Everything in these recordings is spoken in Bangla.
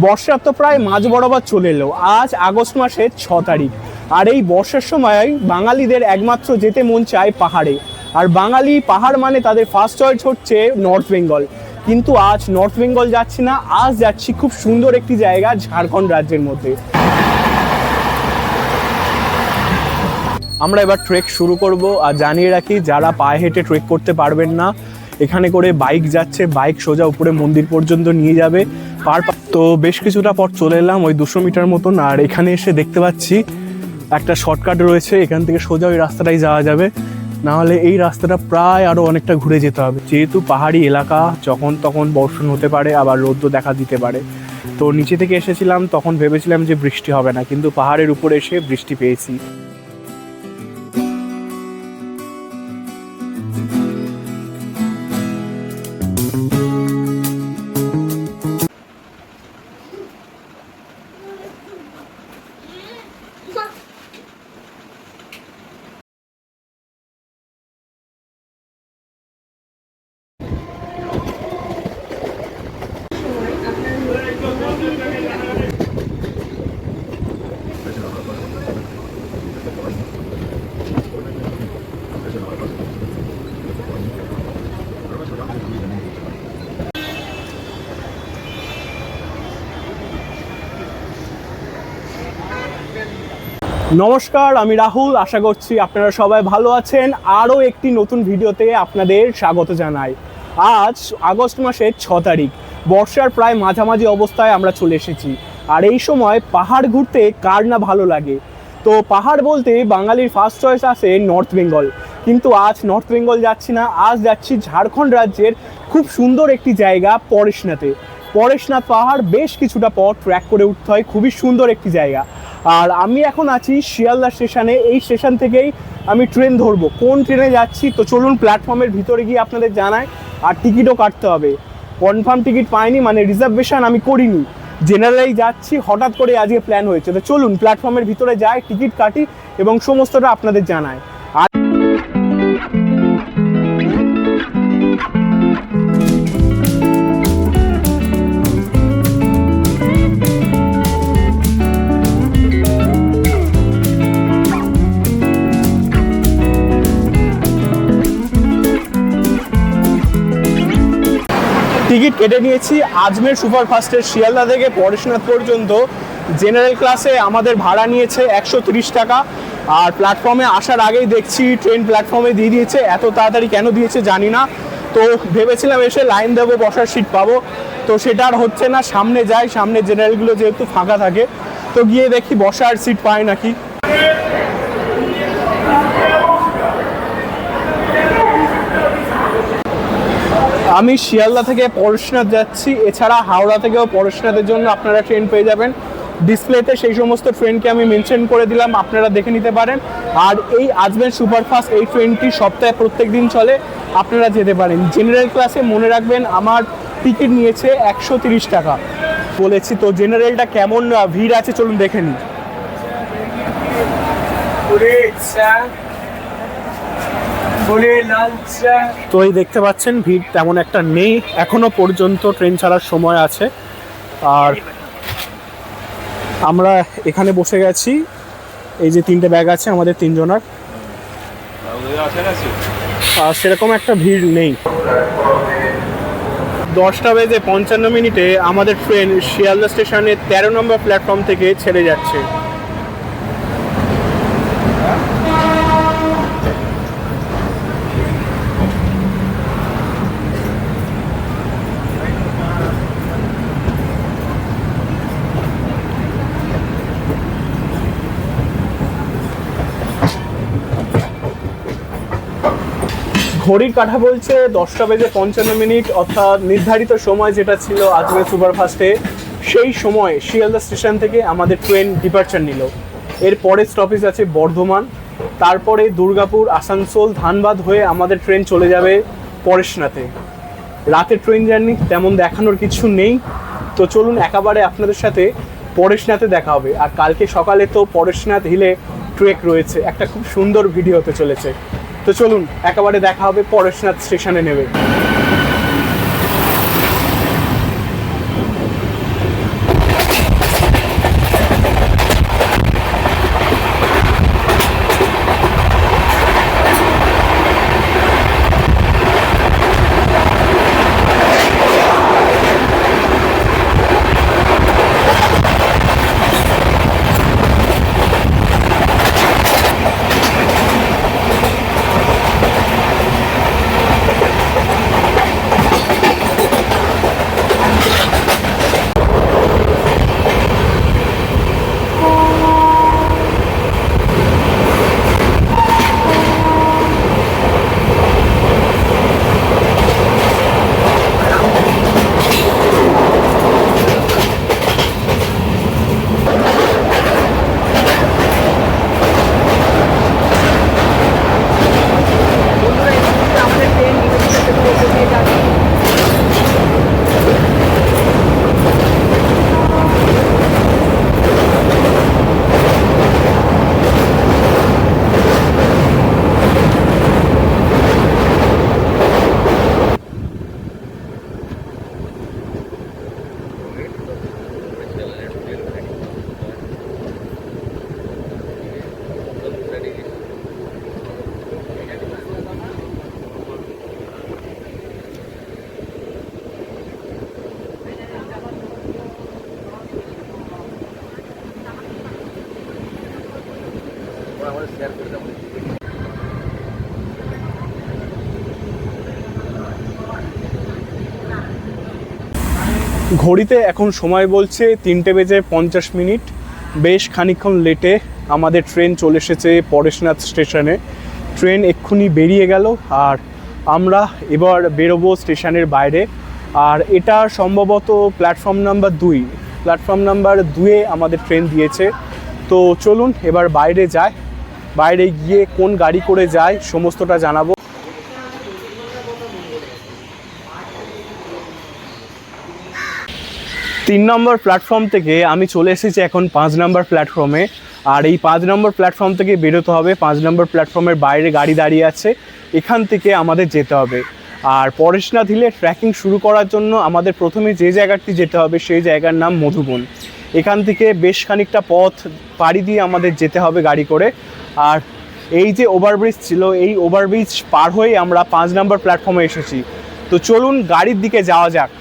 বর্ষার তো প্রায় মাঝ বরাবর চলে এলো। আজ আগস্ট মাসের 6 তারিখ। আর এই বর্ষার সময় বাঙালিদের একমাত্র যেতে মন চায় পাহাড়ে। আর বাঙালি পাহাড় মানে তাদের ফার্স্ট চয়েস হচ্ছে নর্থ বেঙ্গল। কিন্তু আজ নর্থ বেঙ্গল যাচ্ছি না, আজ যাচ্ছি খুব সুন্দর একটি জায়গা ঝাড়খণ্ড রাজ্যের মধ্যে। আমরা এবার ট্রেক শুরু করব। আর জানিয়ে রাখি, যারা পায়ে হেঁটে ট্রেক করতে পারবেন না, এখানে করে বাইক যাচ্ছে, বাইক সোজা উপরে মন্দির পর্যন্ত নিয়ে যাবে। তো বেশ কিছুটা পর চলে এলাম ওই 200 মিটার মতন। আর এখানে এসে দেখতে পাচ্ছি একটা শর্টকাট রয়েছে, এখান থেকে সোজা ওই রাস্তাটাই যাওয়া যাবে, নাহলে এই রাস্তাটা প্রায় আরও অনেকটা ঘুরে যেতে হবে। যেহেতু পাহাড়ি এলাকা, যখন তখন বর্ষণ হতে পারে, আবার রৌদ্র দেখা দিতে পারে। তো নিচে থেকে এসেছিলাম, তখন ভেবেছিলাম যে বৃষ্টি হবে না, কিন্তু পাহাড়ের উপরে এসে বৃষ্টি পেয়েছি। নমস্কার, আমি রাহুল। আশা করছি আপনারা সবাই ভালো আছেন। আরও একটি নতুন ভিডিওতে আপনাদের স্বাগত জানাই। আজ আগস্ট মাসের 6 তারিখ। বর্ষার প্রায় মাঝামাঝি অবস্থায় আমরা চলে এসেছি। আর এই সময় পাহাড় ঘুরতে কার না ভালো লাগে। তো পাহাড় বলতে বাঙালির ফার্স্ট চয়েস আসে নর্থ বেঙ্গল। কিন্তু আজ নর্থ বেঙ্গল যাচ্ছি না, আজ যাচ্ছি ঝাড়খণ্ড রাজ্যের খুব সুন্দর একটি জায়গা পরেশনাথে। পরেশনাথ পাহাড় বেশ কিছুটা পথ ট্র্যাক করে উঠতে হয়, খুবই সুন্দর একটি জায়গা। আর আমি এখন আছি শিয়ালদা স্টেশনে। এই স্টেশন থেকেই আমি ট্রেন ধরবো। কোন ট্রেনে যাচ্ছি তো চলুন প্ল্যাটফর্মের ভিতরে গিয়ে আপনাদের জানাই। আর টিকিটও কাটতে হবে। কনফার্ম টিকিট পাইনি, মানে রিজার্ভেশন আমি করিনি, জেনারেলেই যাচ্ছি। হঠাৎ করে আজকে প্ল্যান হয়েছে। তো চলুন প্ল্যাটফর্মের ভিতরে যাই, টিকিট কাটি এবং সমস্তটা আপনাদের জানাই। টিকিট কেটে নিয়েছি আজমের সুপারফাস্টের শিয়ালদা থেকে পরেশনাথ পর্যন্ত। জেনারেল ক্লাসে আমাদের ভাড়া নিয়েছে 130 টাকা। আর প্ল্যাটফর্মে আসার আগেই দেখছি ট্রেন প্ল্যাটফর্মে দিয়ে দিয়েছে। এত তাড়াতাড়ি কেন দিয়েছে জানি না। তো ভেবেছিলাম এসে লাইন দেবো, বসার সিট পাবো, তো সেটা আর হচ্ছে না। সামনে যাই, সামনে জেনারেলগুলো যেহেতু ফাঁকা থাকে, তো গিয়ে দেখি বসার সিট পাই নাকি। আমি শিয়ালদা থেকে পরেশনাথ যাচ্ছি। এছাড়া হাওড়া থেকেও পরেশনাথের জন্য আপনারা ট্রেন পেয়ে যাবেন। ডিসপ্লেতে সেই সমস্ত ট্রেনকে আমি মেনশন করে দিলাম, আপনারা দেখে নিতে পারেন। আর এই আজমের সুপারফাস্ট এই ট্রেনটি সপ্তাহে প্রত্যেক দিন চলে, আপনারা যেতে পারেন। জেনারেল ক্লাসে মনে রাখবেন আমার টিকিট নিয়েছে 130 টাকা বলেছি। তো জেনারেলটা কেমন ভিড় আছে চলুন দেখে নিই। তো এই দেখতে পাচ্ছেন ভিড় তেমন একটা নেই, এখনো পর্যন্ত ট্রেন ছাড়ার সময় আছে। আর আমরা এখানে বসে গেছি। এই যে 3টে ব্যাগ আছে আমাদের 3 জনার, আর সেরকম একটা ভিড় নেই। 10:55 আমাদের ট্রেন শিয়ালদা স্টেশনে 13 নম্বর প্ল্যাটফর্ম থেকে ছেড়ে যাচ্ছে। ঘড়ির কাঁটা বলছে 10:55, অর্থাৎ নির্ধারিত সময় যেটা ছিল আজমের সুপারফাস্টে, সেই সময় শিয়ালদা স্টেশন থেকে আমাদের ট্রেন ডিপার্চার নিল। এর পরে স্টপেজ আছে বর্ধমান, তারপরে দুর্গাপুর, আসানসোল, ধানবাদ হয়ে আমাদের ট্রেন চলে যাবে পরেশনাথে। রাতের ট্রেন জার্নি তেমন দেখানোর কিছু নেই। তো চলুন একেবারে আপনাদের সাথে পরেশনাথে দেখা হবে। আর কালকে সকালে তো পরেশনাথ হিলে ট্রেক রয়েছে, একটা খুব সুন্দর ভিডিও হতে চলেছে। তো চলুন একেবারে দেখা হবে পরেশনাথ স্টেশনে নেমে। ঘড়িতে এখন সময় বলছে 3:50। বেশ খানিকক্ষণ লেটে আমাদের ট্রেন চলে এসেছে পরেশনাথ স্টেশনে। ট্রেন এক্ষুনি বেরিয়ে গেল আর আমরা এবার বেরোবো স্টেশনের বাইরে। আর এটা সম্ভবত প্ল্যাটফর্ম নাম্বার 2। প্ল্যাটফর্ম নাম্বার 2-এ আমাদের ট্রেন দিয়েছে। তো চলুন এবার বাইরে যাই, বাইরে গিয়ে কোন গাড়ি করে যায় সমস্তটা জানাবো। 3 নম্বর প্ল্যাটফর্ম থেকে আমি চলে এসেছি এখন 5 নম্বর প্ল্যাটফর্মে। আর এই 5 নম্বর প্ল্যাটফর্ম থেকে বেরোতে হবে। 5 নম্বর প্ল্যাটফর্মের বাইরে গাড়ি দাঁড়িয়ে আছে, এখান থেকে আমাদের যেতে হবে। আর পরেশনাথ হিলে ট্রেকিং শুরু করার জন্য আমাদের প্রথমে যে জায়গাটি যেতে হবে সেই জায়গার নাম মধুবন। এখান থেকে বেশ খানিকটা পথ পাড়ি দিয়ে আমাদের যেতে হবে গাড়ি করে। আর এই যে ওভারব্রিজ ছিল, এই ওভারব্রিজ পার হয়ে আমরা 5 নম্বর প্ল্যাটফর্মে এসেছি। তো চলুন গাড়ির দিকে যাওয়া যাক।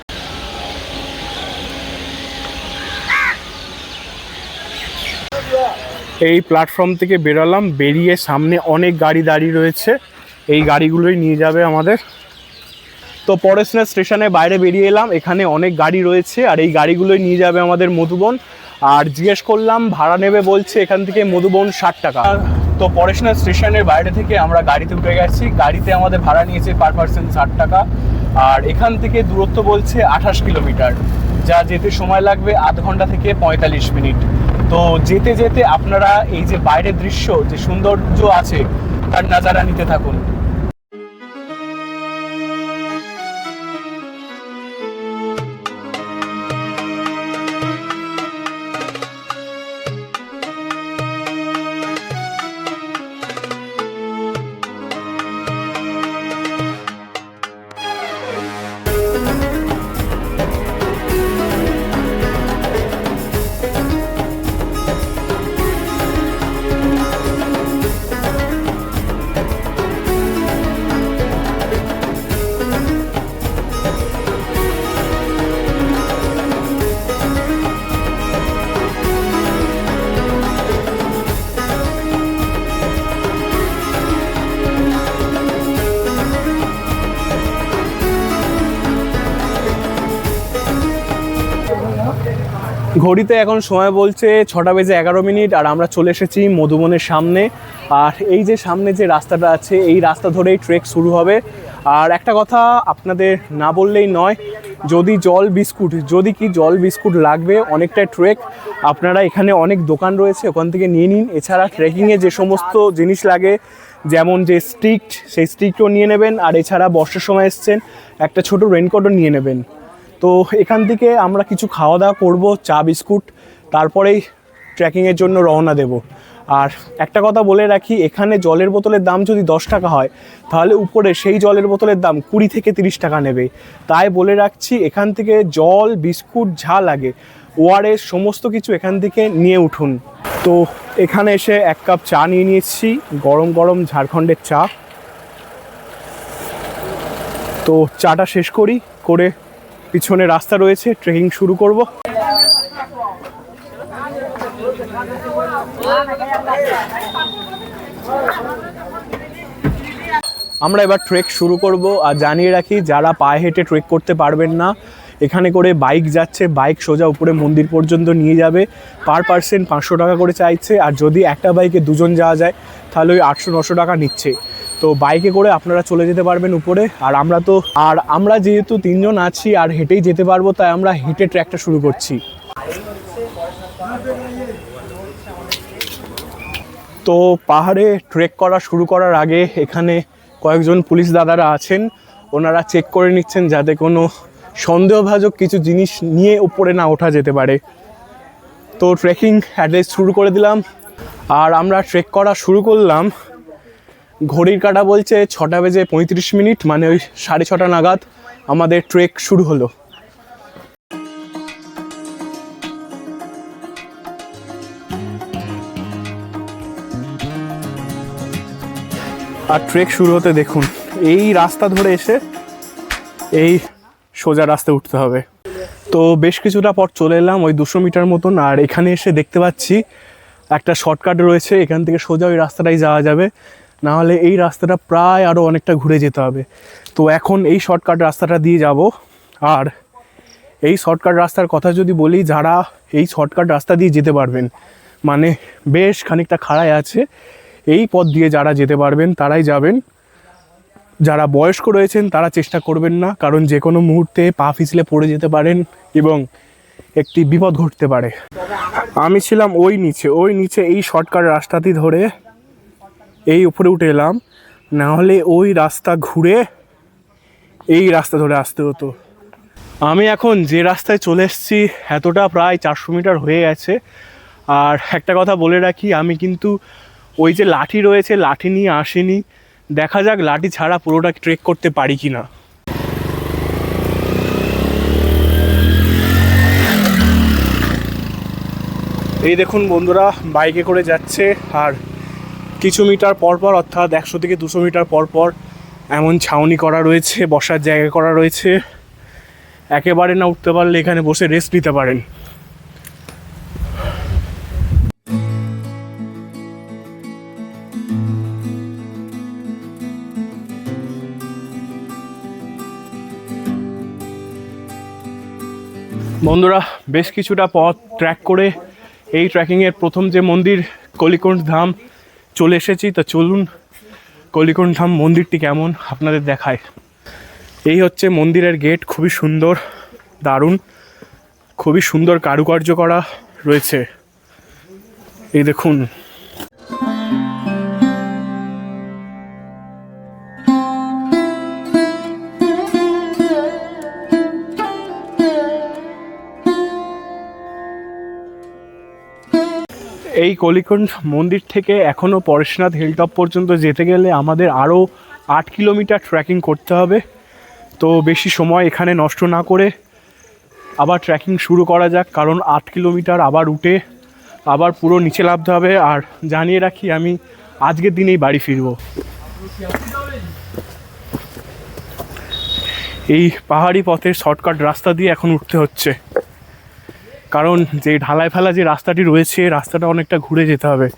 এই প্ল্যাটফর্ম থেকে বেরোলাম, বেরিয়ে সামনে অনেক গাড়ি দাঁড়িয়ে রয়েছে, এই গাড়িগুলোই নিয়ে যাবে আমাদের। তো পরেশনাথ স্টেশনের বাইরে বেরিয়ে এলাম, এখানে অনেক গাড়ি রয়েছে আর এই গাড়িগুলোই নিয়ে যাবে আমাদের মধুবন। আর জিজ্ঞেস করলাম ভাড়া নেবে, বলছে এখান থেকে মধুবন 60 টাকা। তো পরেশনাথ স্টেশনের বাইরে থেকে আমরা গাড়িতে উঠে গেছি, গাড়িতে আমাদের ভাড়া নিয়েছে পার পার্সন 60 টাকা। আর এখান থেকে দূরত্ব বলছে 28 কিলোমিটার, যা যেতে সময় লাগবে আধ ঘন্টা থেকে 45 মিনিট। তো যেতে যেতে আপনারা এই যে বাইরের দৃশ্য, যে সৌন্দর্য আছে তার নাজারা নিতে থাকুন। ঘড়িতে এখন সময় বলছে 6:11 আর আমরা চলে এসেছি মধুবনের সামনে। আর এই যে সামনে যে রাস্তাটা আছে, এই রাস্তা ধরেই ট্রেক শুরু হবে। আর একটা কথা আপনাদের না বললেই নয়, যদি জল বিস্কুট লাগবে, অনেকটা ট্রেক, আপনারা এখানে অনেক দোকান রয়েছে, ওখান থেকে নিয়ে নিন। এছাড়া ট্রেকিংয়ে যে সমস্ত জিনিস লাগে, যেমন যে স্টিক, সেই স্টিকও নিয়ে নেবেন। আর এছাড়া বর্ষার সময় এসছেন, একটা ছোট রেনকোটও নিয়ে নেবেন। তো এখান থেকে আমরা কিছু খাওয়া দাওয়া করবো, চা বিস্কুট, তারপরেই ট্রেকিংয়ের জন্য রওনা দেব। আর একটা কথা বলে রাখি, এখানে জলের বোতলের দাম যদি 10 টাকা হয়, তাহলে উপরে সেই জলের বোতলের দাম 20 থেকে 30 টাকা নেবে। তাই বলে রাখছি, এখান থেকে জল, বিস্কুট যা লাগে, ওআরএস সমস্ত কিছু এখান থেকে নিয়ে উঠুন। তো এখানে এসে 1 কাপ চা নিয়ে নিয়েছি, গরম গরম ঝাড়খণ্ডের চা। তো চাটা শেষ করে পিছনে রাস্তা রয়েছে, ট্রেকিং শুরু করব। আমরা এবার ট্রেক শুরু করব। আর জানিয়ে রাখি, যারা পায়ে হেঁটে ট্রেক করতে পারবেন না, এখানে করে বাইক যাচ্ছে, বাইক সোজা উপরে মন্দির পর্যন্ত নিয়ে যাবে। পার পার্সন 500 টাকা করে চাইছে। আর যদি একটা বাইকে দুজন যাওয়া যায়, তাহলে ওই 800-900 টাকা নিচ্ছে। তো বাইকে করে আপনারা চলে যেতে পারবেন উপরে। আর আমরা যেহেতু 3 জন আছি আর হেঁটেই যেতে পারবো, তাই আমরা হেঁটে ট্র্যাকটা শুরু করছি। তো পাহাড়ে ট্রেক করা শুরু করার আগে এখানে কয়েকজন পুলিশ দাদারা আছেন, ওনারা চেক করে নিচ্ছেন যাতে কোনো সন্দেহভাজন কিছু জিনিস নিয়ে উপরে না ওঠা যেতে পারে। তো ট্রেকিং অ্যাড্রেস শুরু করে দিলাম আর আমরা ট্রেক করা শুরু করলাম। ঘড়ির কাঁটা বলছে 6:35, মানে ওই 6:30 নাগাদ আমাদের ট্রেক শুরু হলো। আর ট্রেক শুরু হতে দেখুন, এই রাস্তা ধরে এসে এই সোজা রাস্তায় উঠতে হবে। তো বেশ কিছুটা পথ চলে এলাম, ওই 200 মিটার মতন। আর এখানে এসে দেখতে পাচ্ছি একটা শর্টকাট রয়েছে, এখান থেকে সোজা ওই রাস্তাটাই যাওয়া যাবে, নাহলে এই রাস্তাটা প্রায় আরও অনেকটা ঘুরে যেতে হবে। তো এখন এই শর্টকাট রাস্তাটা দিয়ে যাব। আর এই শর্টকাট রাস্তার কথা যদি বলি, যারা এই শর্টকাট রাস্তা দিয়ে যেতে পারবেন, মানে বেশ খানিকটা খাড়াই আছে, এই পথ দিয়ে যারা যেতে পারবেন তারাই যাবেন। যারা বয়স্ক রয়েছেন তারা চেষ্টা করবেন না, কারণ যে কোনো মুহূর্তে পা পিছলে পড়ে যেতে পারেন এবং একটি বিপদ ঘটতে পারে। আমি ছিলাম ওই নিচে এই শর্টকাট রাস্তাটি ধরে এই উপরে উঠে এলাম, নাহলে ওই রাস্তা ঘুরে এই রাস্তা ধরে আসতে হতো। আমি এখন যে রাস্তায় চলে এসেছি এতটা প্রায় 400 মিটার হয়ে গেছে। আর একটা কথা বলে রাখি, আমি কিন্তু ওই যে লাঠি রয়েছে লাঠি নিয়ে আসিনি, দেখা যাক লাঠি ছাড়া পুরোটা ট্রেক করতে পারি কি না। এই দেখুন বন্ধুরা, বাইকে করে যাচ্ছে, আর কিছু মিটার পরপর অর্থাৎ 100 থেকে 200 মিটার পরপর এমন ছাউনি করা রয়েছে, বসার জায়গা করা রয়েছে। একেবারে না উঠতে পারলে এখানে বসে রেস্ট নিতে পারেন। বন্ধুরা, বেশ কিছুটা পথ ট্র্যাক করে এই ট্রেকিংয়ের প্রথম যে মন্দির কলিকণ্ঠ ধাম চলে এসেছি। তো চলুন কলিকণ্ঠ ধাম মন্দিরটি কেমন আপনাদের দেখায়। এই হচ্ছে মন্দিরের গেট, খুবই সুন্দর, দারুণ, খুবই সুন্দর কারুকার্য করা রয়েছে। এই দেখুন, এই কলিকণ্ঠ মন্দির থেকে এখনও পরেশনাথ হিলটপ পর্যন্ত যেতে গেলে আমাদের আরও 8 কিলোমিটার ট্রেকিং করতে হবে। তো বেশি সময় এখানে নষ্ট না করে আবার ট্রেকিং শুরু করা যাক, কারণ 8 কিলোমিটার আবার উঠে আবার পুরো নিচে নামতে হবে। আর জানিয়ে রাখি, আমি আজকের দিনেই বাড়ি ফিরব। এই পাহাড়ি পথের শর্টকাট রাস্তা দিয়ে এখন উঠতে হচ্ছে, কারণ যে ঢালাই ফেলা যে রাস্তাটি রয়েছে রাস্তাটা অনেকটা ঘুরে যেতে হবে,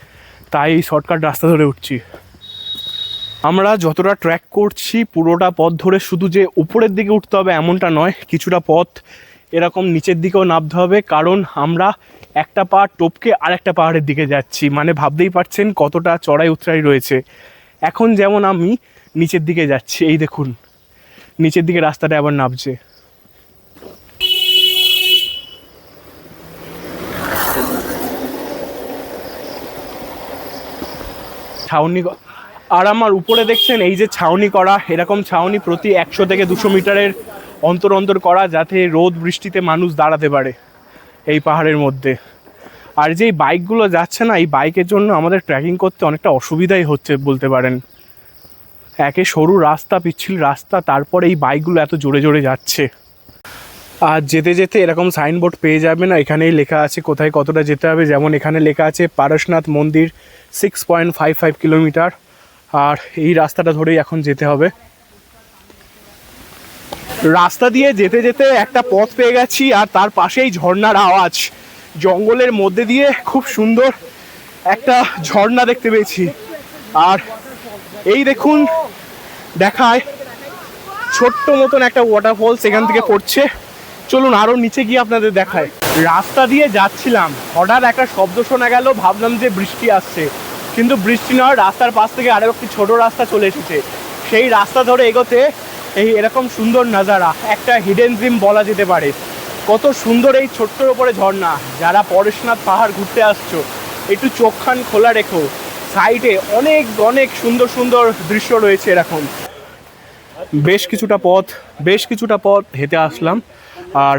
তাই এই শর্টকাট রাস্তা ধরে উঠছি। আমরা যতটা ট্র্যাক করছি পুরোটা পথ ধরে শুধু যে উপরের দিকে উঠতে হবে এমনটা নয়, কিছুটা পথ এরকম নিচের দিকেও নামতে হবে, কারণ আমরা একটা পাহাড় টপকে আরেকটা পাহাড়ের দিকে যাচ্ছি। মানে ভাবতেই পারছেন কতটা চড়াই উতরাই রয়েছে। এখন যেমন আমি নিচের দিকে যাচ্ছি, এই দেখুন নিচের দিকে রাস্তাটা আবার নামছে। ছাউনি, আর আমার উপরে দেখছেন এই যে ছাউনি করা, এরকম ছাউনি প্রতি 100 থেকে 200 মিটারের অন্তর অন্তর করা, যাতে রোদ বৃষ্টিতে মানুষ দাঁড়াতে পারে এই পাহাড়ের মধ্যে। আর যেই বাইকগুলো যাচ্ছে না, এই বাইকের জন্য আমাদের ট্রেকিং করতে অনেকটা অসুবিধাই হচ্ছে বলতে পারেন। একে সরু রাস্তা, পিচ্ছিল রাস্তা, তারপরে এই বাইকগুলো এত জোরে জোরে যাচ্ছে। আর যেতে যেতে এরকম সাইনবোর্ড পেয়ে যাবে না, এখানেই লেখা আছে কোথায় কতটা যেতে হবে। যেমন এখানে লেখা আছে পারশনাথ মন্দির 6.55 কিলোমিটার, আর এই রাস্তাটা ধরেই এখন যেতে হবে। রাস্তা দিয়ে যেতে যেতে একটা পথ পেয়ে গেছি, আর তার পাশেই ঝর্ণার আওয়াজ। জঙ্গলের মধ্যে দিয়ে খুব সুন্দর একটা ঝর্ণা দেখতে পেয়েছি। আর এই দেখুন দেখায় ছোট্ট মতন একটা ওয়াটারফল সেখান থেকে পড়ছে। চলুন আরও নিচে গিয়ে আপনাদের দেখায়। রাস্তা দিয়ে যাচ্ছিলাম, হঠাৎ একটা শব্দ শোনা গেল, ভাবলাম যে বৃষ্টি আসছে, কিন্তু বৃষ্টি নয়, রাস্তার পাশ থেকে আরও একটি ছোট রাস্তা চলে এসেছে। সেই রাস্তা ধরে এগোতে এই এরকম সুন্দর নাজারা, একটা হিডেন জিম বলা যেতে পারে। কত সুন্দর এই ছোট্টর ওপরে ঝর্ণা। যারা পরেশনাথ পাহাড় ঘুরতে আসছো একটু চোখখান খোলা রেখো, সাইডে অনেক অনেক সুন্দর সুন্দর দৃশ্য রয়েছে এরকম। বেশ কিছুটা পথ হেঁটে আসলাম, আর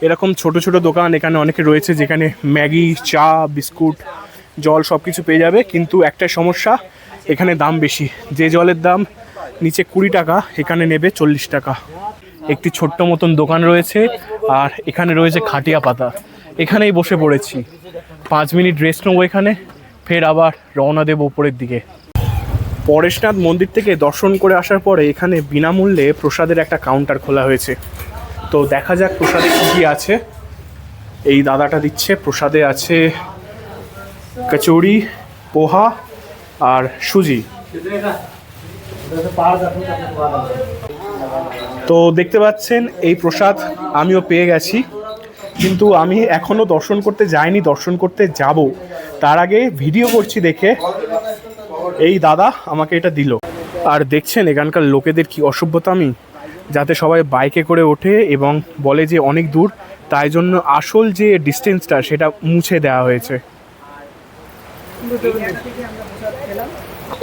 এরকম ছোট ছোট দোকান এখানে অনেকে রয়েছে, যেখানে ম্যাগি, চা, বিস্কুট, জল সব কিছু পেয়ে যাবে। কিন্তু একটা সমস্যা, এখানে দাম বেশি। যে জলের দাম নিচে 20 টাকা, এখানে নেবে 40 টাকা। একটি ছোট্ট মতন দোকান রয়েছে, আর এখানে রয়েছে খাটিয়া পাতা। এখানেই বসে পড়েছি, 5 মিনিট রেস্ট নেবো এখানে, ফের আবার রওনা দেবো উপরের দিকে। পরেশনাথ মন্দির থেকে দর্শন করে আসার পরে এখানে বিনামূল্যে প্রসাদের একটা কাউন্টার খোলা হয়েছে। তো দেখা যাক প্রসাদে কী কী আছে। এই দাদাটা দিচ্ছে, প্রসাদে আছে কচুরি, পোহা আর সুজি। তো দেখতে পাচ্ছেন এই প্রসাদ আমিও পেয়ে গেছি, কিন্তু আমি এখনও দর্শন করতে যাইনি, দর্শন করতে যাব। তার আগে ভিডিও করছি দেখে এই দাদা আমাকে এটা দিল। আর দেখছেন এখানকার লোকেদের কি অসভ্যতামি, যাতে সবাই বাইকে করে ওঠে এবং বলে যে অনেক দূর, তাই জন্য আসল যে ডিস্টেন্সটা সেটা মুছে দেওয়া হয়েছে।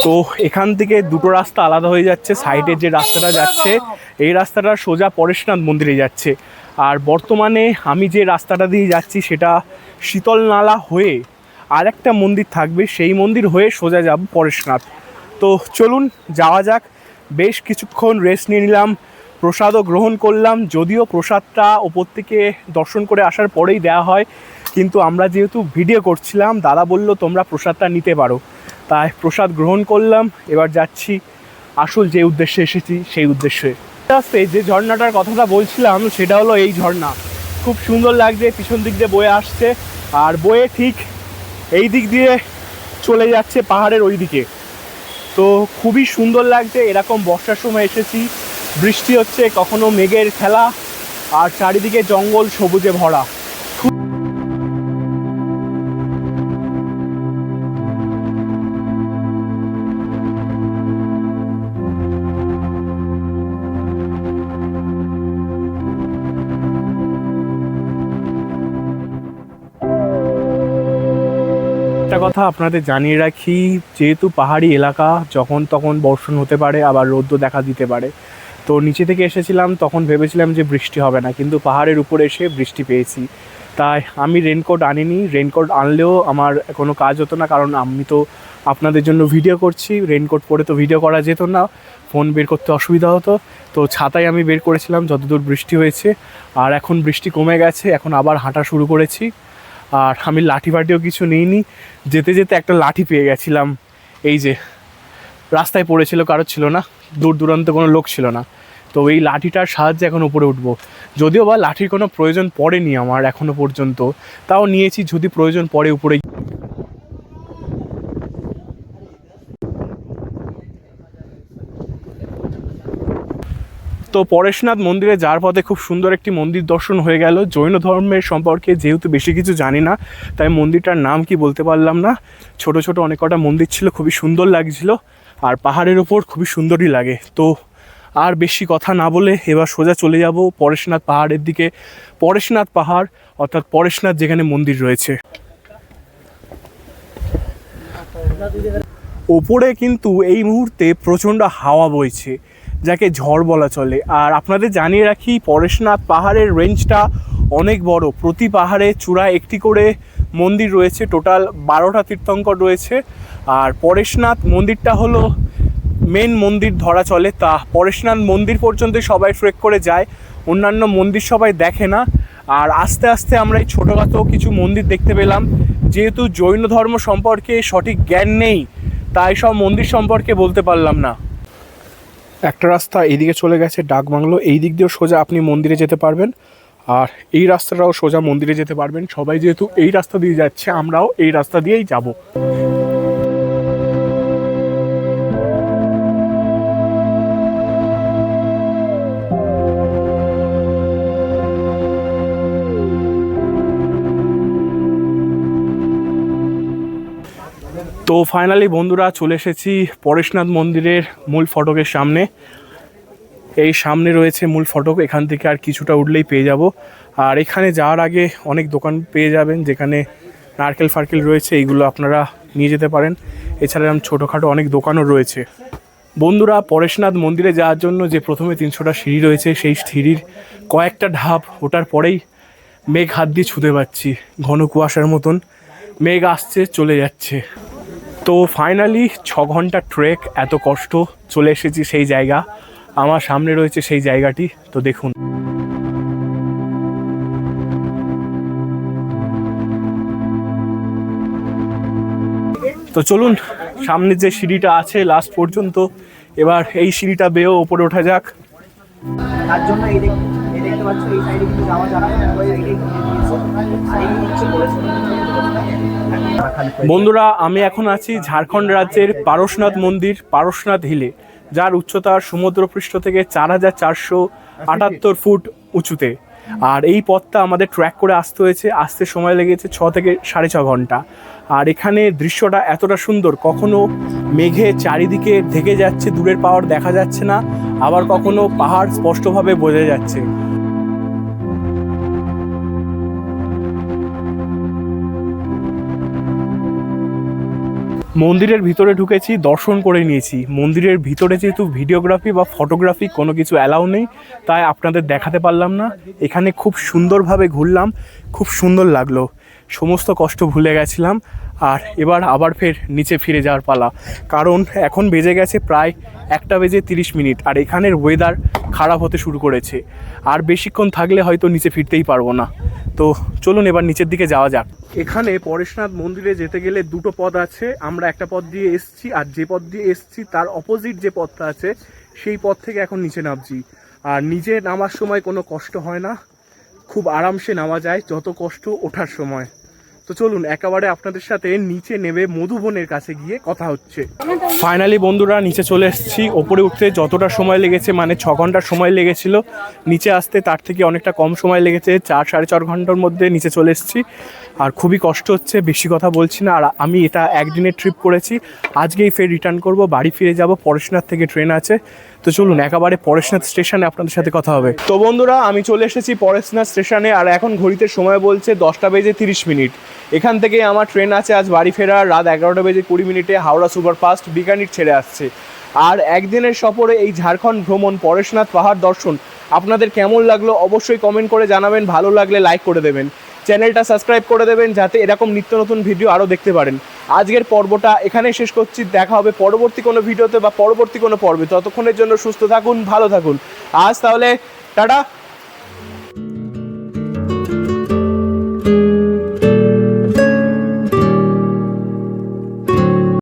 তো এখান থেকে দুটো রাস্তা আলাদা হয়ে যাচ্ছে। সাইডের যে রাস্তাটা যাচ্ছে এই রাস্তাটা সোজা পরেশনাথ মন্দিরে যাচ্ছে, আর বর্তমানে আমি যে রাস্তাটা দিয়ে যাচ্ছি সেটা শীতল নালা হয়ে আর একটা মন্দির থাকবে, সেই মন্দির হয়ে সোজা যাব পরেশনাথ। তো চলুন যাওয়া যাক। বেশ কিছুক্ষণ রেস্ট নিয়ে নিলাম, প্রসাদও গ্রহণ করলাম, যদিও প্রসাদটা ওপর থেকে দর্শন করে আসার পরেই দেওয়া হয়, কিন্তু আমরা যেহেতু ভিডিও করছিলাম দাদা বলল তোমরা প্রসাদটা নিতে পারো, তাই প্রসাদ গ্রহণ করলাম। এবার যাচ্ছি আসল যে উদ্দেশ্যে এসেছি সেই উদ্দেশ্যে। আস্তে যে ঝর্ণাটার কথাটা বলছিলাম সেটা হলো এই ঝর্ণা। খুব সুন্দর লাগছে, পিছন দিক দিয়ে বয়ে আসছে আর বয়ে ঠিক এই দিক দিয়ে চলে যাচ্ছে পাহাড়ের ওই দিকে। তো খুবই সুন্দর লাগছে। এরকম বর্ষার সময় এসেছি, বৃষ্টি হচ্ছে, কখনো মেঘের খেলা, আর চারিদিকে জঙ্গল সবুজে ভরা। একটা কথা আপনাদের জানিয়ে রাখি, যেহেতু পাহাড়ি এলাকা, যখন তখন বর্ষণ হতে পারে, আবার রৌদ্র দেখা দিতে পারে। তো নিচে থেকে এসেছিলাম তখন ভেবেছিলাম যে বৃষ্টি হবে না, কিন্তু পাহাড়ের উপরে এসে বৃষ্টি পেয়েছি। তাই আমি রেনকোট আনিনি, রেনকোট আনলেও আমার কোনো কাজ হতো না, কারণ আমি তো আপনাদের জন্য ভিডিও করছি। রেনকোট পরে তো ভিডিও করা যেত না, ফোন বের করতে অসুবিধা হতো। তো ছাতাই আমি বের করেছিলাম যতদূর বৃষ্টি হয়েছে। আর এখন বৃষ্টি কমে গেছে, এখন আবার হাঁটা শুরু করেছি। আর আমি লাঠি ফাটিও কিছু নিইনি, যেতে যেতে একটা লাঠি পেয়ে গেছিলাম, এই যে রাস্তায় পড়েছিল, কারোর ছিল না, দূর দূরান্তে কোনো লোক ছিল না। তো এই লাঠিটার সাহায্যে এখন উপরে উঠবো, যদিও বা লাঠির কোনো প্রয়োজন পড়েনি আমার এখনও পর্যন্ত, তাও নিয়েছি যদি প্রয়োজন পড়ে উপরে। তো পরেশনাথ মন্দিরে যাওয়ার পথে খুব সুন্দর একটি মন্দির দর্শন হয়ে গেল। জৈন ধর্মের সম্পর্কে যেহেতু বেশি কিছু জানি না, তাই মন্দিরটার নাম কি বলতে পারলাম না। ছোট ছোট অনেক কটা মন্দির ছিল, খুবই সুন্দর লাগছিল, আর পাহাড়ের ওপর খুবই সুন্দরই লাগে। তো আর বেশি কথা না বলে এবার সোজা চলে যাব পরেশনাথ পাহাড়ের দিকে। পরেশনাথ পাহাড় অর্থাৎ পরেশনাথ যেখানে মন্দির রয়েছে। ওপরে কিন্তু এই মুহূর্তে প্রচণ্ড হাওয়া বইছে, যাকে ঝড় বলা চলে। আর আপনাদের জানিয়ে রাখি, পরেশনাথ পাহাড়ের রেঞ্জটা অনেক বড়। প্রতি পাহাড়ে চূড়ায় একটি করে মন্দির রয়েছে, টোটাল 12টা তীর্থঙ্কর রয়েছে। আর পরেশনাথ মন্দিরটা হলো মেন মন্দির ধরা চলে। তা পরেশনাথ মন্দির পর্যন্ত সবাই ট্রেক করে যায়, অন্যান্য মন্দির সবাই দেখে না। আর আস্তে আস্তে আমরা এই ছোটোখাটো কিছু মন্দির দেখতে পেলাম। যেহেতু জৈন ধর্ম সম্পর্কে সঠিক জ্ঞান নেই, তাই সব মন্দির সম্পর্কে বলতে পারলাম না। একটা রাস্তা এইদিকে চলে গেছে ডাকবাংলো, এই দিক দিয়েও সোজা আপনি মন্দিরে যেতে পারবেন, আর এই রাস্তাটাও সোজা মন্দিরে যেতে পারবেন। সবাই যেহেতু এই রাস্তা দিয়ে যাচ্ছে, আমরাও এই রাস্তা দিয়েই যাব। তো ফাইনালি বন্ধুরা চলে এসেছি পরেশনাথ মন্দিরের মূল ফটকের সামনে। এই সামনে রয়েছে মূল ফটক, এখান থেকে আর কিছুটা উঠলেই পেয়ে যাব। আর এখানে যাওয়ার আগে অনেক দোকান পেয়ে যাবেন, যেখানে নারকেল ফারকেল রয়েছে, এইগুলো আপনারা নিয়ে যেতে পারেন। এছাড়া ছোটোখাটো অনেক দোকানও রয়েছে। বন্ধুরা, পরেশনাথ মন্দিরে যাওয়ার জন্য যে প্রথমে 300টা সিঁড়ি রয়েছে, সেই সিঁড়ির কয়েকটা ধাপ ওঠার পরেই মেঘ হাত দিয়ে ছুঁতে পারছি, ঘন কুয়াশার মতন মেঘ আসছে চলে যাচ্ছে। তো ফাইনালি 6 ঘন্টা ট্রেক, এত কষ্ট, চলে এসেছি সেই জায়গা। আমার সামনে রয়েছে সেই জায়গাটি, তো দেখুন। তো চলুন, সামনে যে সিঁড়িটা আছে লাস্ট পর্যন্ত, এবার এই সিঁড়িটা বেয়েও ওপরে ওঠা যাক। তার জন্য এই দেখতে পাচ্ছ, এই সাইডে কিন্তু যাওয়া যাবে না, ওই সাইডে আর এই হচ্ছে বন্ধুরা, আমি এখন আছি ঝাড়খণ্ড রাজ্যের পারশনাথ মন্দির, পারশনাথ হিলে, যার উচ্চতা সমুদ্রপৃষ্ঠ থেকে 4478 ফুট উঁচুতে। আর এই পথটা আমাদের ট্র্যাক করে আসতে সময় লেগেছে 6 থেকে 6.5 ঘন্টা। আর এখানে দৃশ্যটা এতটা সুন্দর, কখনো মেঘে চারিদিকে ঢেকে যাচ্ছে, দূরের পাহাড় দেখা যাচ্ছে না, আবার কখনো পাহাড় স্পষ্টভাবে বোঝা যাচ্ছে। মন্দিরের ভিতরে ঢুকেছি, দর্শন করে নিয়েছি। মন্দিরের ভিতরে যেহেতু ভিডিওগ্রাফি বা ফটোগ্রাফি কোনো কিছু অ্যালাউ নেই, তাই আপনাদের দেখাতে পারলাম না। এখানে খুব সুন্দরভাবে ঘুরলাম, খুব সুন্দর লাগলো, সমস্ত কষ্ট ভুলে গেছিলাম। আর এবার আবার ফের নিচে ফিরে যাওয়ার পালা, কারণ এখন বেজে গেছে প্রায় 1:30। আর এখানের ওয়েদার খারাপ হতে শুরু করেছে, আর বেশিক্ষণ থাকলে হয়তো নিচে ফিরতেই পারবো না। তো চলুন এবার নিচের দিকে যাওয়া যাক। এখানে পরেশনাথ মন্দিরে যেতে গেলে দুটো পথ আছে। আমরা একটা পথ দিয়ে এসছি, আর যে পথ দিয়ে এসছি তার অপোজিট যে পথটা আছে সেই পথ থেকে এখন নিচে নামছি। আর নিচে নামার সময় কোনো কষ্ট হয় না, খুব আরামসে নামা যায়, যত কষ্ট ওঠার সময়। তো চলুন একেবারে আপনাদের সাথে নিচে নেমে মধুবনের কাছে গিয়ে কথা হচ্ছে। ফাইনালি বন্ধুরা, নিচে চলে এসেছি। ওপরে উঠতে যতটা সময় লেগেছে, মানে 6 ঘন্টার সময় লেগেছিল, নিচে আসতে তার থেকে অনেকটা কম সময় লেগেছে। 4-4.5 ঘন্টার মধ্যে নিচে চলে এসেছি। আর খুবই কষ্ট হচ্ছে, বেশি কথা বলছি না। আর আমি এটা একদিনের ট্রিপ করেছি, আজকেই ফের রিটার্ন করব, বাড়ি ফিরে যাব। পরেশনাথ থেকে ট্রেন আছে। তো চলুন একেবারে পরেশনাথ স্টেশনে আপনাদের সাথে কথা হবে। তো বন্ধুরা, আমি চলে এসেছি পরেশনাথ স্টেশনে। আর এখন ঘড়িতে সময় বলছে 10:30। এখান থেকে আমার ট্রেন আছে আজ বাড়ি ফেরার রাত 11:20 হাওড়া সুপারফাস্ট বিকানির ছেড়ে আসছে। আর একদিনের সফরে এই ঝাড়খণ্ড ভ্রমণ, পরেশনাথ পাহাড় দর্শন আপনাদের কেমন লাগলো অবশ্যই কমেন্ট করে জানাবেন। ভালো লাগলে লাইক করে দেবেন, চ্যানেলটা সাবস্ক্রাইব করে দেবেন, যাতে এরকম নিত্য নতুন ভিডিও আরও দেখতে পারেন। আজকের পর্বটা এখানেই শেষ করছি। দেখা হবে পরবর্তী কোনো ভিডিওতে বা পরবর্তী কোনো পর্বে। ততক্ষণের জন্য সুস্থ থাকুন, ভালো থাকুন। আজ তাহলে টাটা।